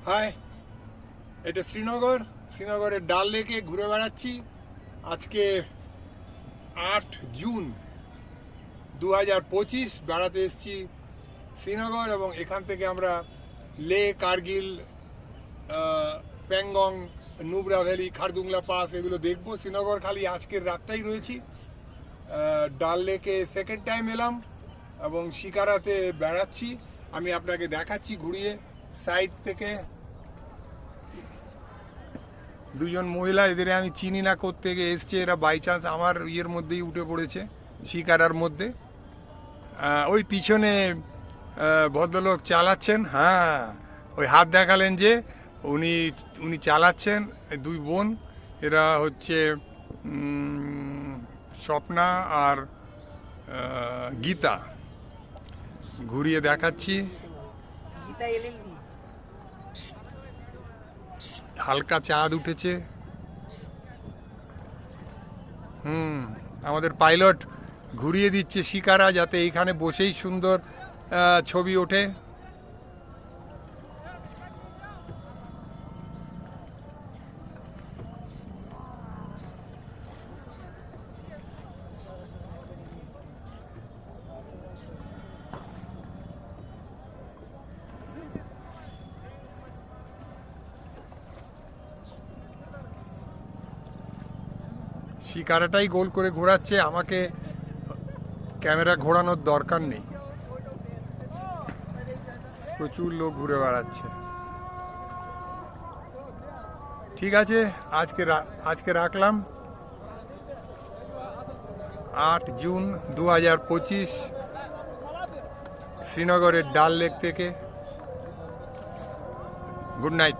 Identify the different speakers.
Speaker 1: High, এটা শ্রীনগরের ডাল লেকে ঘুরে বেড়াচ্ছি। আজকে 8 জুন 2025 বেড়াতে এসেছি শ্রীনগর, এবং এখান থেকে আমরা লে, কার্গিল, প্যাংগং, নুব্রা ভ্যালি, খারদুংলা পাস এগুলো দেখবো। শ্রীনগর খালি আজকের রাতটাই রয়েছি। ডাল লেকে সেকেন্ড টাইম এলাম এবং শিকারাতে বেড়াচ্ছি। আমি আপনাকে দেখাচ্ছি ঘুরিয়ে সাইড থেকে। দুজন মহিলা, এদের আমি চিনি না কোত্থেকে এসছে, এরা বাই চান্স আমার ইয়ের মধ্যেই উঠে পড়েছে, শিকারার মধ্যে। ওই পিছনে ভদ্রলোক চালাচ্ছেন, হ্যাঁ ওই হাত দেখালেন যে উনি চালাচ্ছেন। দুই বোন, এরা হচ্ছে স্বপ্না আর গীতা। ঘুরিয়ে দেখাচ্ছি। হালকা চাঁদ উঠেছে। আমাদের পাইলট ঘুরিয়ে দিচ্ছে শিকারা, যাতে এইখানে বসেই সুন্দর ছবি ওঠে। শিকারাটাই গোল করে ঘোরাচ্ছে, আমাকে ক্যামেরা ঘোরানোর দরকার নেই। প্রচুর লোক ঘুরে বেড়াচ্ছে। ঠিক আছে, আজকে রাখলাম। 8 জুন 2025 শ্রীনগরের ডাল লেক থেকে। Good night.